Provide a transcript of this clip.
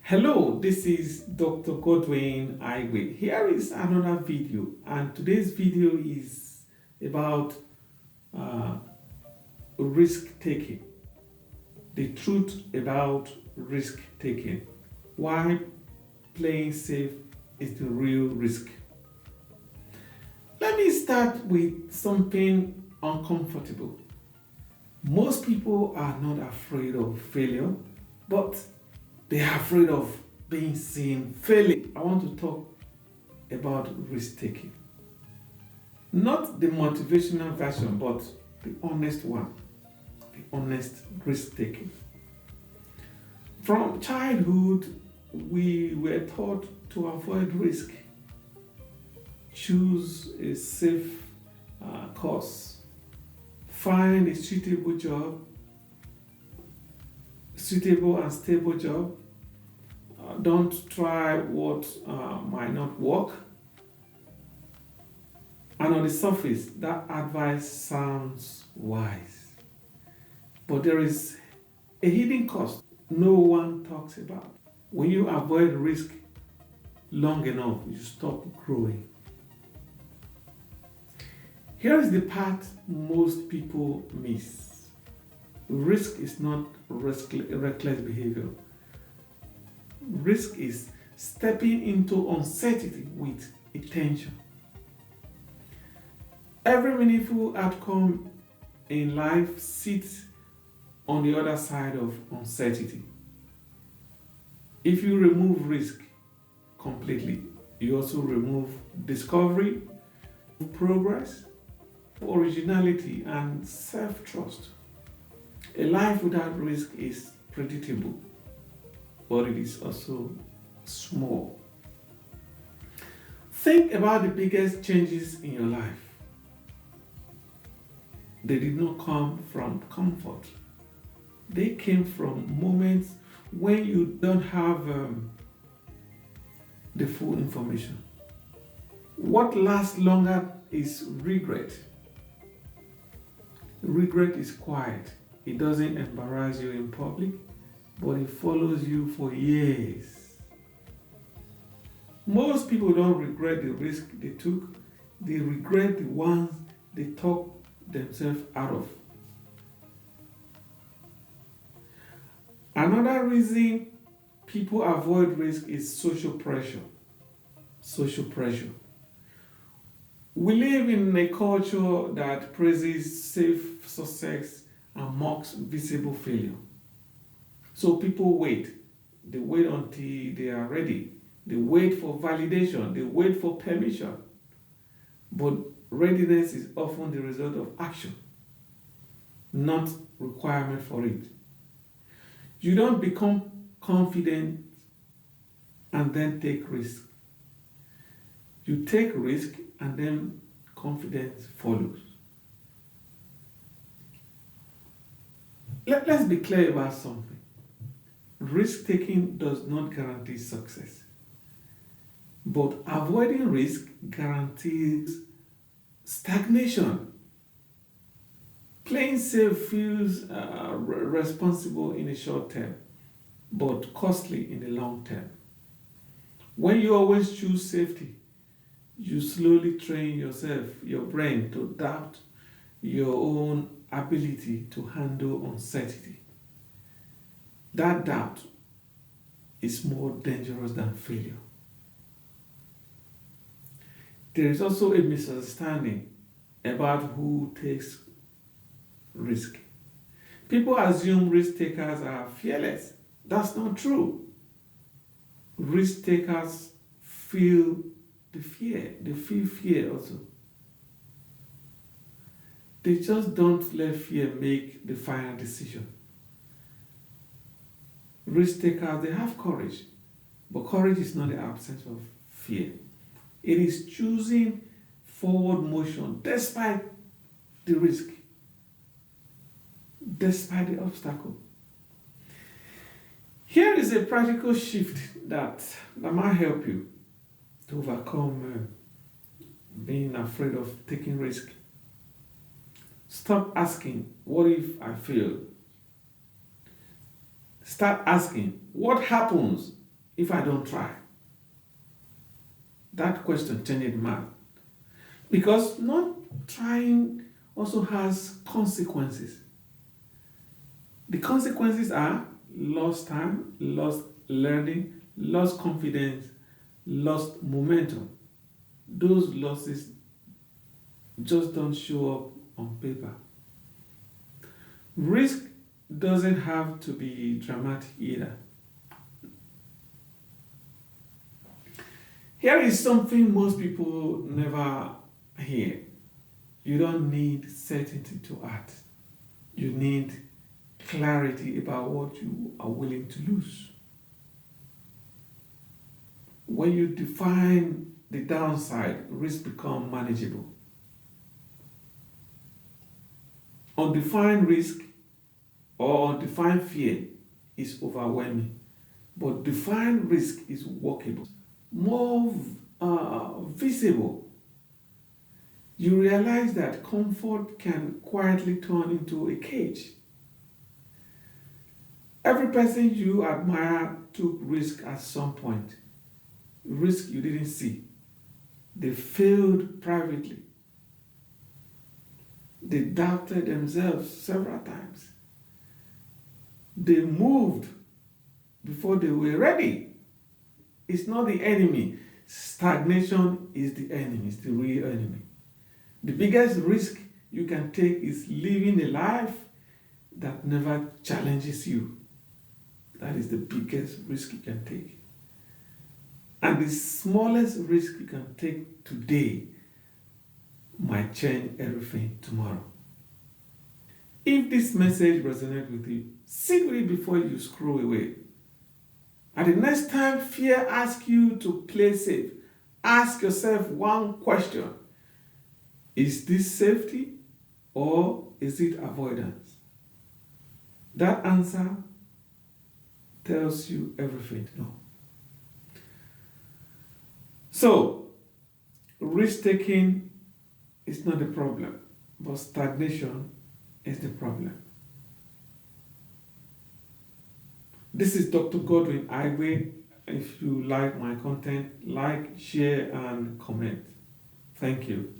Hello, this is Dr. Godwin Igwe. Here is another video, and today's video is about uh, risk taking. The truth about risk taking. Why playing safe is the real risk. Let me start with something uncomfortable. Most people are not afraid of failure, but they are afraid of being seen failing. I want to talk about risk taking. Not the motivational version, but the honest one, the honest risk taking. From childhood, we were taught to avoid risk, choose a safe course, find a suitable and stable job. Don't try what might not work. And on the surface, that advice sounds wise. But there is a hidden cost no one talks about. When you avoid risk long enough, you stop growing. Here is the part most people miss. Risk is not reckless behavior. Risk is stepping into uncertainty with intention. Every meaningful outcome in life sits on the other side of uncertainty. If you remove risk completely, you also remove discovery, progress, originality, and self-trust. A life without risk is predictable, but it is also small. Think about the biggest changes in your life. They did not come from comfort. They came from moments when you don't have the full information. What lasts longer is regret. Regret is quiet. It doesn't embarrass you in public, but it follows you for years. Most people don't regret the risk they took, they regret the ones they talked themselves out of. Another reason people avoid risk is social pressure. Social pressure. We live in a culture that praises safe success and mocks visible failure. So people wait. They wait until they are ready. They wait for validation. They wait for permission. But readiness is often the result of action, not requirement for it. You don't become confident and then take risk. You take risk and then confidence follows. Let's be clear about something. Risk taking does not guarantee success, but avoiding risk guarantees stagnation. Playing safe feels responsible in the short term, but costly in the long term. When you always choose safety, you slowly train your brain to doubt your own ability to handle uncertainty. That doubt is more dangerous than failure. There is also a misunderstanding about who takes risk. People assume risk takers are fearless. That's not true. Risk takers feel the fear. They feel fear also. They just don't let fear make the final decision. Risk takers, they have courage, but courage is not the absence of fear. It is choosing forward motion despite the risk, despite the obstacle. Here is a practical shift that might help you to overcome being afraid of taking risk. Stop asking, what if I fail? Start asking, what happens if I don't try? That question changed man. Because not trying also has consequences. The consequences are lost time, lost learning, lost confidence, lost momentum. Those losses just don't show up on paper. Risk doesn't have to be dramatic either. Here is something most people never hear. You don't need certainty to act. You need clarity about what you are willing to lose. When you define the downside, risk becomes manageable. Undefined risk or undefined fear is overwhelming, but defined risk is workable, more visible. You realize that comfort can quietly turn into a cage. Every person you admire took risk at some point, risk you didn't see. They failed privately. They doubted themselves several times. They moved before they were ready. It's not the enemy. Stagnation is the enemy, it's the real enemy. The biggest risk you can take is living a life that never challenges you. That is the biggest risk you can take. And the smallest risk you can take today might change everything tomorrow. If this message resonates with you, sit with it before you scroll away. And the next time fear asks you to play safe, ask yourself one question. Is this safety or is it avoidance? That answer tells you everything to know. So, risk-taking is not the problem, but stagnation is the problem. This is Dr. Godwin Igwe. If you like my content, like, share, and comment. Thank you.